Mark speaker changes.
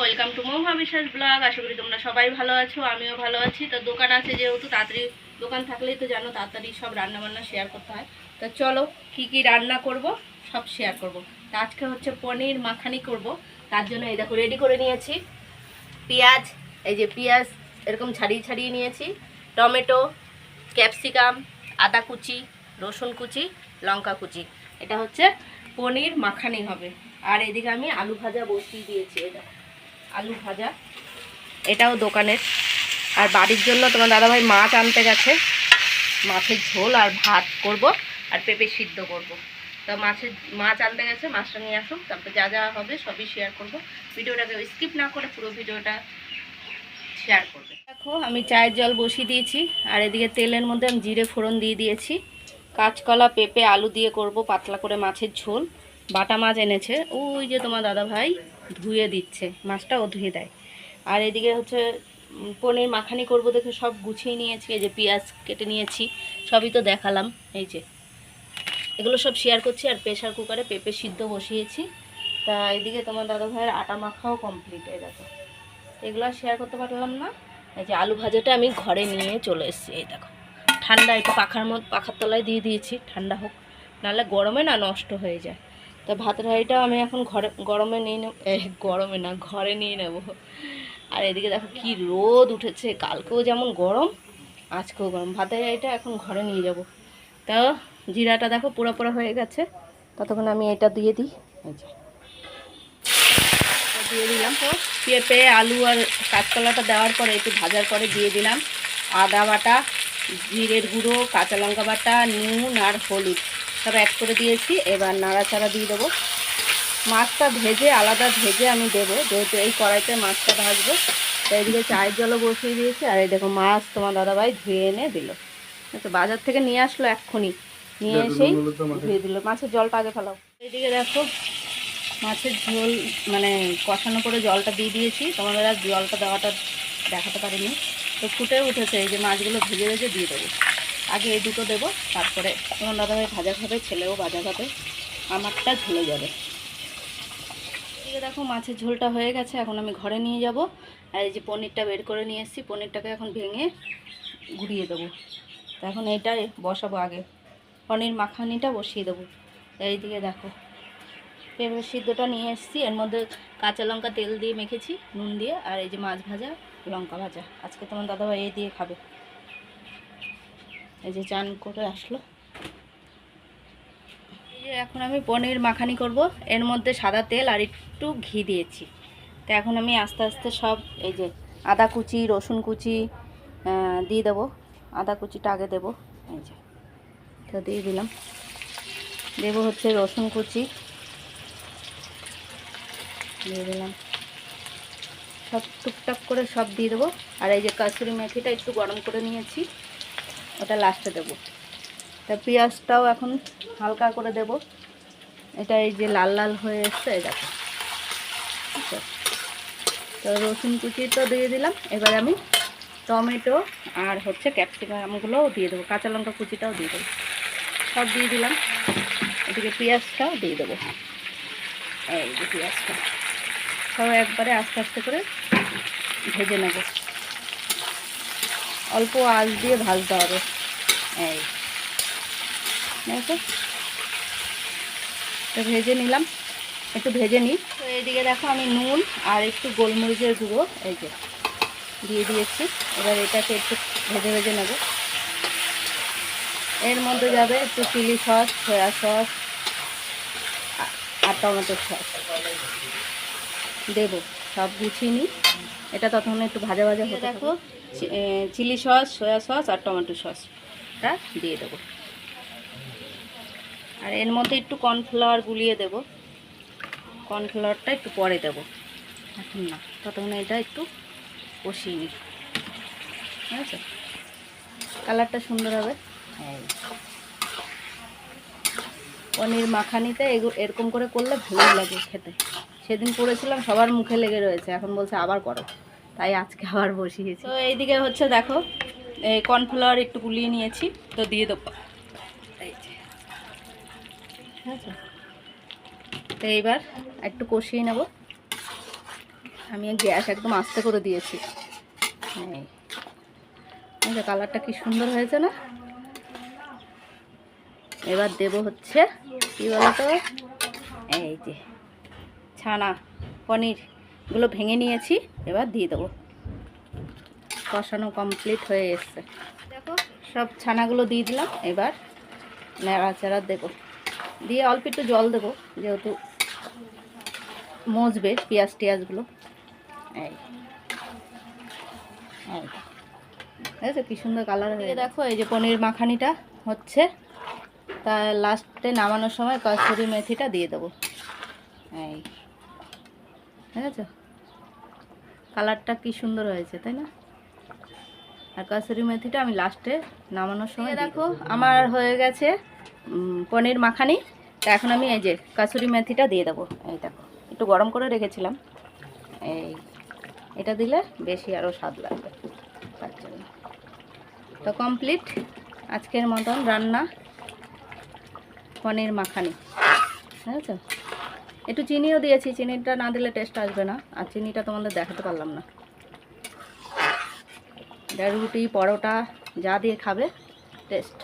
Speaker 1: Welcome to মৌমা বিশ্বাস blog. আশা করি তোমরা সবাই ভালো আছো, আমিও ভালো আছি। তো দোকান আছে যেহেতু, তাড়াতাড়ি দোকান থাকলেই তো জানো তাড়াতাড়ি সব রান্না বান্না শেয়ার করতে হয়। তো চলো কি কি রান্না করব সব শেয়ার করব। তো আজকে হচ্ছে পনির মাখানি করব। তার জন্য এই দেখো রেডি করে নিয়েছি পেঁয়াজ, এই যে পেঁয়াজ এরকম ছাড়িয়ে ছাড়িয়ে নিয়েছি, টমেটো, ক্যাপসিকাম, আদা কুচি, রসুন কুচি, লঙ্কা কুচি। এটা হচ্ছে পনির মাখানি হবে। আর এদিকে আমি আলু ভাজা বসিয়ে দিয়েছি, এটা আলু ভাজা, এটাও দোকানের। আর বাড়ির জন্য তোমার দাদাভাই মাছ আনতে গেছে, মাছের ঝোল আর ভাত করব, আর পেঁপে সিদ্ধ করব। তো মাছ আনতে গেছে, মাছটা নিয়ে আসুক, তারপর যা যা হবে সবই শেয়ার করব। ভিডিওটাকে স্কিপ না করে পুরো ভিডিওটা শেয়ার করবে। দেখো আমি চায়ের জল বসিয়ে দিয়েছি, আর এদিকে তেলের মধ্যে আমি জিরে ফোড়ন দিয়ে দিয়েছি। কাঁচকলা, পেঁপে, আলু দিয়ে করব পাতলা করে মাছের ঝোল। বাটা মাছ এনেছে, ওই যে তোমার দাদা ভাই ধুয়ে দিচ্ছে, মাছটা ও ধুয়ে দেয়। আর এদিকে হচ্ছে পনির মাখানি করব দেখে সব গুছিয়ে নিয়েছি। এই যে পেঁয়াজ কেটে নিয়েছি, সবই তো দেখালাম। এই যে এগুলো সব শেয়ার করছি। আর প্রেশার কুকারে পেঁপে সিদ্ধ বসিয়েছি। তা এদিকে তোমার দাদা ভাইয়ের আটা মাখাও কমপ্লিট। এই দেখো এগুলো শেয়ার করতে পারলাম না। এই যে আলু ভাজাটা আমি ঘরে নিয়ে চলে এসেছি। এই দেখো ঠান্ডা, একটু পাখার তলায় দিয়ে দিয়েছি, ঠান্ডা হোক, নাহলে গরমে না নষ্ট হয়ে যায়। তো ভাতের হাঁড়িটাও আমি এখন গরমে নিয়ে নেব, গরমে না ঘরে নিয়ে নেব। আর এদিকে দেখো কি রোদ উঠেছে, কালকেও যেমন গরম আজকেও গরম। ভাতের হাঁড়িটা এখন ঘরে নিয়ে যাব। তা জিরাটা দেখো পোড়া পোড়া হয়ে গেছে, ততক্ষণ আমি এটা দিয়ে দিই। এই যে দিয়ে দিলাম। তো পেঁপে, আলু আর কাঁচকলাটা দেওয়ার পরে একটু ভাজার পরে দিয়ে দিলাম আদা বাটা, জিরের গুঁড়ো, কাঁচা লঙ্কা বাটা, নুন আর হলুদ সব অ্যাড করে দিয়েছি। এবার নাড়াচাড়া দিয়ে দেবো। মাছটা ভেজে আলাদা ভেজে আমি দেবো, যেহেতু এই কড়াইতে মাছটা ভাজবো। তো এইদিকে চায়ের জলও বসিয়ে দিয়েছি। আর এই দেখো মাছ তোমার দাদাভাই ধুয়ে এনে দিল, তো বাজার থেকে নিয়ে আসলো এক্ষুনি, নিয়ে এসেই ধুয়ে দিল। মাছের জলটা আগে ফেলাও। এইদিকে দেখো মাছের ঝোল মানে কষানো করে জলটা দিয়ে দিয়েছি। তোমাদের আর জলটা দেওয়াটা দেখাতে পারিনি, তো ফুটে উঠেছে। এই যে মাছগুলো ভেজে ভেজে দিয়ে দেবো। আগে এই দুটো দেবো, তারপরে তোমার দাদাভাই ভাজা খাবে, ছেলেও ভাজা খাবে, আমারটা ঝুলে যাবে। এদিকে দেখো মাছের ঝোলটা হয়ে গেছে, এখন আমি ঘরে নিয়ে যাব। আর এই যে পনিরটা বের করে নিয়ে এসেছি, পনিরটাকে এখন ভেঙে গুঁড়িয়ে দেবো। তো এখন এইটাই বসাবো, আগে পনির মাখানিটা বসিয়ে দেবো। এইদিকে দেখো পেঁপে সিদ্ধটা নিয়ে এসেছি, এর মধ্যে কাঁচা লঙ্কা তেল দিয়ে মেখেছি নুন দিয়ে। আর এই যে মাছ ভাজা, লঙ্কা ভাজা, আজকে তোমার দাদাভাই এই দিয়ে খাবে। এই যে চান করে আসলো। এই যে এখন আমি পনির মাখানি করব, এর মধ্যে সাদা তেল আর একটু ঘি দিয়েছি। তো এখন আমি আস্তে আস্তে সব এই যে আদা কুচি, রসুন কুচি দিয়ে দেবো। আদা কুচিটা আগে দেবো, এই যে তো দিয়ে দিলাম। দেবো হচ্ছে রসুন কুচি দিয়ে দিলাম, সব টুকটাক করে সব দিয়ে দেবো। আর এই যে কাসুরি মেথিটা একটু গরম করে নিয়েছি, ওটা লাস্টে দেবো। তা পেঁয়াজটাও এখন হালকা করে দেব। এটা এই যে লাল লাল হয়ে এসছে, এই দেখো। আচ্ছা, তো রসুন কুচি তো দিয়ে দিলাম। এবার আমি টমেটো আর হচ্ছে ক্যাপসিকামগুলোও দিয়ে দেবো, কাঁচা লঙ্কা কুচিটাও দিয়ে দেবো, সব দিয়ে দিলাম। এদিকে পেঁয়াজটাও দিয়ে দেবো। এই যে পেঁয়াজটা সব একবারে আস্তে আস্তে করে ভেজে নেব, অল্প আঁচ দিয়ে ভাজতে হবে। এই দেখো তো ভেজে নিলাম, একটু ভেজে নিই। তো এইদিকে দেখো আমি নুন আর একটু গোলমরিচের গুঁড়ো এই যে দিয়ে দিয়েছি। এবার এটাকে একটু ভেজে ভেজে নেব। এর মধ্যে যাবে একটু চিলি সস, সয়া সস আর টমেটো সস দেবো, সব গুছিয়ে নিই। এটা ততক্ষণ একটু ভাজা ভাজা হতে দেখো। চিলি সস, সয়া সস আর টমেটো সসটা দিয়ে দেবো। আর এর মধ্যে একটু কর্নফ্লাওয়ার গুলিয়ে দেবো, কর্নফ্লাওয়ারটা একটু পরে দেবো, এখন না, ততক্ষণ এটা একটু কষিয়ে নিই। ঠিক আছে, কালারটা সুন্দর হবে। পনির মাখানিতে এরকম করে করলে ভালোই লাগে খেতে। সেদিন করেছিলাম, সবার মুখে লেগে রয়েছে, এখন বলছে আবার করো, তাই আজকে আবার বসিয়েছি। তো এইদিকে হচ্ছে দেখো এই কর্নফ্লাওয়ার একটু গুলিয়ে নিয়েছি, তো দিয়ে দেবো। এই যে ঠিক আছে, তো এইবার একটু কষিয়ে নেব। আমি গ্যাস একদম আস্তে করে দিয়েছি। এই যে কালারটা কি সুন্দর হয়েছে না। এবার দেব হচ্ছে কি বলতো, এই যে ছানা পনিরগুলো ভেঙে নিয়েছি, এবার দিয়ে দেবো। কষানো কমপ্লিট হয়ে এসছে, দেখো সব ছানাগুলো দিয়ে দিলাম। এবার নাড়াচাড়া দেবো, দিয়ে অল্প একটু জল দেবো যেহেতু মজবে পেঁয়াজ টিয়াজগুলো। এই দেখো কি সুন্দর কালার হয়ে। দেখো এই যে পনির মাখানিটা হচ্ছে, তা লাস্টে নামানোর সময় কসুরি মেথিটা দিয়ে দেবো। এই ঠিক আছে, কালারটা কি সুন্দর হয়েছে তাই না। আর কসুরি মেথিটা আমি লাস্টে নামানোর সময় দেখো আমার হয়ে গেছে পনির মাখানি। তা এখন আমি এই যে কসুরি মেথিটা দিয়ে দেবো। এই দেখো একটু গরম করে রেখেছিলাম, এই এটা দিলে বেশি আরও স্বাদ লাগবে তার জন্য। তো কমপ্লিট আজকের মতন রান্না পনির মাখানি, বুঝেছো। একটু চিনিও দিয়েছি, চিনিটা না দিলে টেস্ট আসবে না, আর চিনিটা তোমাদের দেখাতে পারলাম না। রুটি পরোটা যা দিয়ে খাবে টেস্ট